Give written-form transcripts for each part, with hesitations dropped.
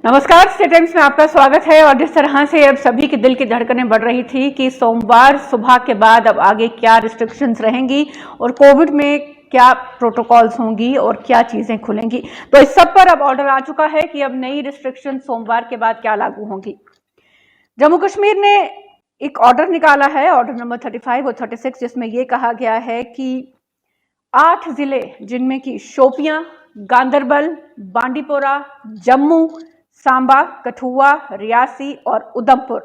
नमस्कार, state times में आपका स्वागत है। और जिस तरह से अब सभी के दिल की धड़कनें बढ़ रही थी कि सोमवार सुबह के बाद अब आगे क्या रिस्ट्रिक्शंस रहेंगी और कोविड में क्या प्रोटोकॉल्स होंगी और क्या चीजें खुलेंगी, तो इस सब पर अब ऑर्डर आ चुका है कि अब नई रिस्ट्रिक्शन सोमवार के बाद क्या लागू होंगी। जम्मू कश्मीर ने एक ऑर्डर निकाला है, ऑर्डर नंबर 35 और 36, जिसमें यह कहा गया है कि 8 जिले जिनमें कि शोपियां, गांदरबल, बांडीपोरा, जम्मू, सांबा, कठुआ, रियासी और उधमपुर,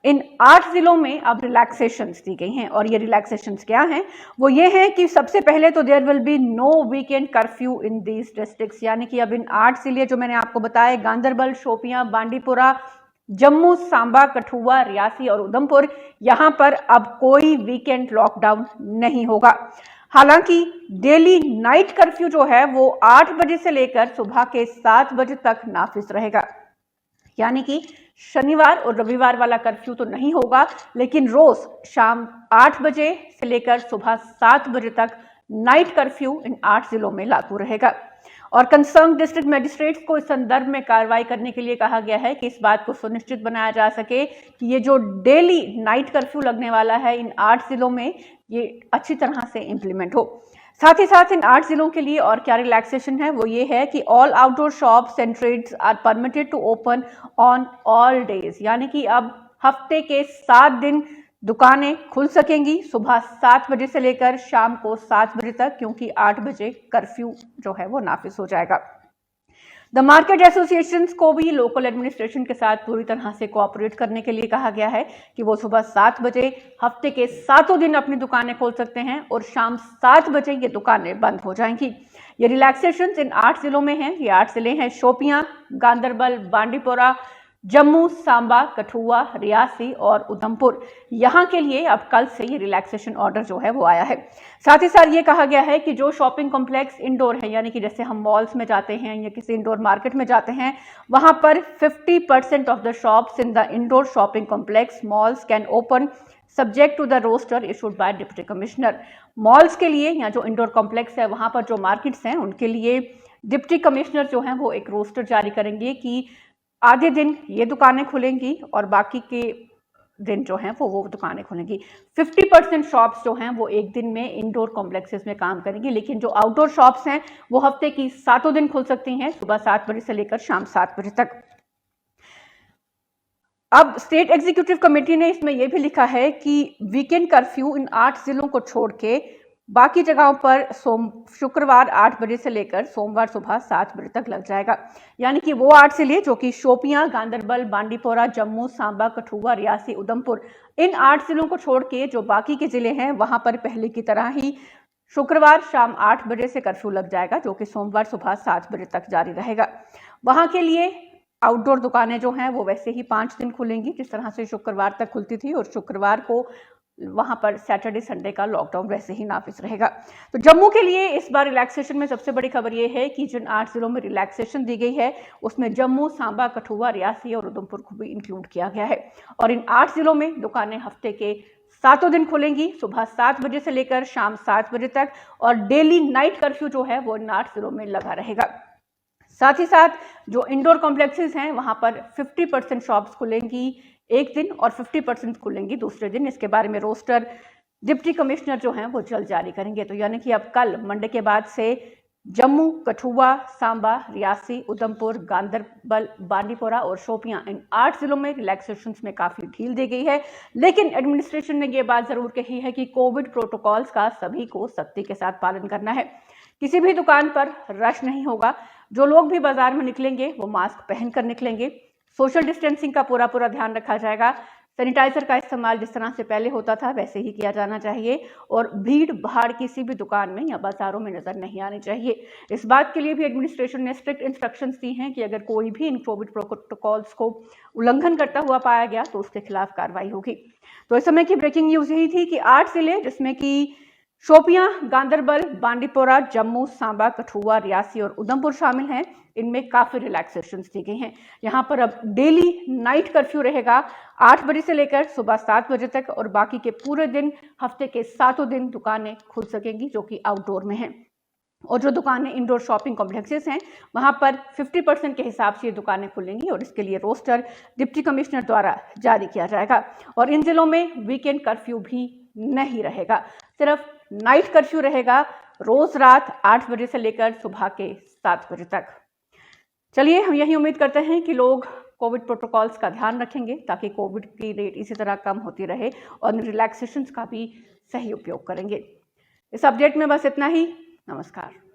इन 8 जिलों में अब रिलैक्सेशंस दी गई हैं। और ये रिलैक्सेशंस क्या हैं? वो ये हैं कि सबसे पहले तो there will be no weekend curfew in these districts, यानी कि अब इन 8 जिले जो मैंने आपको बताए, गांदरबल, शोपियां, बांडीपोरा, जम्मू, सांबा, कठुआ, रियासी और उधमपुर, यहां पर अब कोई वीकेंड लॉकडाउन नहीं होगा। हालांकि डेली नाइट कर्फ्यू जो है वो 8 बजे से लेकर सुबह के 7 बजे तक नाफिज रहेगा, यानी कि शनिवार और रविवार वाला कर्फ्यू तो नहीं होगा, लेकिन रोज शाम 8 बजे से लेकर सुबह 7 बजे तक नाइट कर्फ्यू इन 8 जिलों में लागू रहेगा। और कंसर्न डिस्ट्रिक्ट मजिस्ट्रेट्स को इस संदर्भ में कार्रवाई करने के लिए कहा गया है कि इस बात को सुनिश्चित बनाया जा सके कि ये जो डेली नाइट कर्फ्यू लगने वाला है इन 8 जिलों में, ये अच्छी तरह से इंप्लीमेंट हो। साथ ही साथ इन 8 जिलों के लिए और क्या रिलैक्सेशन है, वो ये है कि all outdoor shops and trades are permitted to open on all days, यानी कि अब हफ्ते के 7 दिन दुकानें खुल सकेंगी, सुबह 7 बजे से लेकर शाम को 7 बजे तक, क्योंकि 8 बजे कर्फ्यू जो है वो नाफिज हो जाएगा। द मार्केट एसोसिएशंस को भी लोकल एडमिनिस्ट्रेशन के साथ पूरी तरह से कोऑपरेट करने के लिए कहा गया है कि वो सुबह 7 बजे हफ्ते के 7 दिन अपनी दुकानें खोल सकते हैं और शाम 7 बजे ये दुकानें बंद हो जाएंगी। ये रिलैक्सेशंस इन 8 जिलों में हैं। ये 8 जिले हैं शोपियां, गांदरबल, बांडीपोरा, जम्मू, सांबा, कठुआ, रियासी और उधमपुर। यहाँ के लिए अब कल से ये रिलैक्सेशन ऑर्डर जो है वो आया है। साथ ही साथ ये कहा गया है कि जो शॉपिंग कॉम्प्लेक्स इंडोर है, यानी कि जैसे हम मॉल्स में जाते हैं या किसी इंडोर मार्केट में जाते हैं, वहां पर 50% of the shops in the indoor shopping complex malls can open subject to the roster issued by deputy commissioner. Malls के लिए या जो इंडोर कॉम्प्लेक्स है वहां पर जो मार्केट्स हैं उनके लिए डिप्टी कमिश्नर जो है वो एक रोस्टर जारी करेंगे कि आधे दिन ये दुकानें खुलेंगी और बाकी के दिन जो हैं वो दुकानें खुलेंगी। 50% शॉप्स जो हैं वो एक दिन में इंडोर कॉम्प्लेक्सेस में काम करेंगी, लेकिन जो आउटडोर शॉप्स हैं वो हफ्ते की 7 दिन खुल सकती हैं, सुबह 7 बजे से लेकर शाम 7 बजे तक। अब स्टेट एग्जीक्यूटिव कमेटी ने इसमें यह भी लिखा है कि वीकेंड कर्फ्यू इन 8 जिलों को छोड़ के बाकी जगहों पर शुक्रवार 8 बजे से लेकर सोमवार सुबह 7 बजे तक लग जाएगा, यानी कि वो 8 जिले जो कि शोपियां, गांदरबल, बांडीपोरा, जम्मू, सांबा, कठुआ, रियासी, उधमपुर, इन 8 जिलों को छोड़ के जो बाकी के जिले हैं वहां पर पहले की तरह ही शुक्रवार शाम 8 बजे से कर्फ्यू लग जाएगा, जो कि सोमवार सुबह 7 बजे तक जारी रहेगा। वहां के लिए आउटडोर दुकानें जो हैं वो वैसे ही 5 दिन खुलेंगी, जिस तरह से शुक्रवार तक खुलती थी, और शुक्रवार को वहां पर सैटरडे संडे का लॉकडाउन वैसे ही नाफिज रहेगा। तो जम्मू के लिए इस बार रिलैक्सेशन में सबसे बड़ी खबर यह है कि जिन 8 जिलों में रिलैक्सेशन दी गई है उसमें जम्मू, सांबा, कठुआ, रियासी और उधमपुर को भी इंक्लूड किया गया है। और इन 8 जिलों में दुकानें हफ्ते के 7 दिन खुलेंगी, सुबह 7 बजे से लेकर शाम 7 बजे तक, और डेली नाइट कर्फ्यू जो है वो इन 8 जिलों में लगा रहेगा। साथ ही साथ जो इंडोर कॉम्प्लेक्सेस हैं वहां पर 50% शॉप्स खुलेंगी एक दिन और 50% खुलेंगी दूसरे दिन। इसके बारे में रोस्टर डिप्टी कमिश्नर जो हैं वो जल्द जारी करेंगे। तो यानी कि अब कल मंडे के बाद से जम्मू, कठुआ, सांबा, रियासी, उधमपुर, गांदरबल, बांडीपोरा और शोपियां, इन 8 जिलों में रिलैक्सेशंस में काफी ढील दी गई है। लेकिन एडमिनिस्ट्रेशन ने यह बात जरूर कही है कि कोविड प्रोटोकॉल्स का सभी को सख्ती के साथ पालन करना है। किसी भी दुकान पर रश नहीं होगा। जो लोग भी बाजार में निकलेंगे वो मास्क पहनकर निकलेंगे। सोशल डिस्टेंसिंग का पूरा ध्यान रखा जाएगा। सैनिटाइजर का इस्तेमाल जिस तरह से पहले होता था वैसे ही किया जाना चाहिए, और भीड़ भाड़ किसी भी दुकान में या बाजारों में नजर नहीं आनी चाहिए। इस बात के लिए भी एडमिनिस्ट्रेशन ने स्ट्रिक्ट इंस्ट्रक्शंस दी हैं कि अगर कोई भी इन कोविड प्रोटोकॉल्स को उल्लंघन करता हुआ पाया गया तो उसके खिलाफ कार्रवाई होगी। तो इस समय की ब्रेकिंग न्यूज यही थी कि 8 जिले जिसमें कि शोपियां, गांदरबल, बांडीपोरा, जम्मू, सांबा, कठुआ, रियासी और उधमपुर शामिल हैं, इनमें काफी रिलैक्सेशंस दी गई हैं। यहाँ पर अब डेली नाइट कर्फ्यू रहेगा 8 बजे से लेकर सुबह 7 बजे तक, और बाकी के पूरे दिन हफ्ते के 7 दिन दुकानें खुल सकेंगी जो कि आउटडोर में हैं। और जो दुकानें इंडोर शॉपिंग कॉम्प्लेक्सेस हैं वहां पर 50% के हिसाब से ये दुकानें खुलेंगी और इसके लिए रोस्टर डिप्टी कमिश्नर द्वारा जारी किया जाएगा। और इन जिलों में वीकेंड कर्फ्यू भी नहीं रहेगा, सिर्फ नाइट कर्फ्यू रहेगा, रोज रात 8 बजे से लेकर सुबह के 7 बजे तक। चलिए, हम यही उम्मीद करते हैं कि लोग कोविड प्रोटोकॉल्स का ध्यान रखेंगे ताकि कोविड की रेट इसी तरह कम होती रहे और रिलैक्सेशंस का भी सही उपयोग करेंगे। इस अपडेट में बस इतना ही। नमस्कार।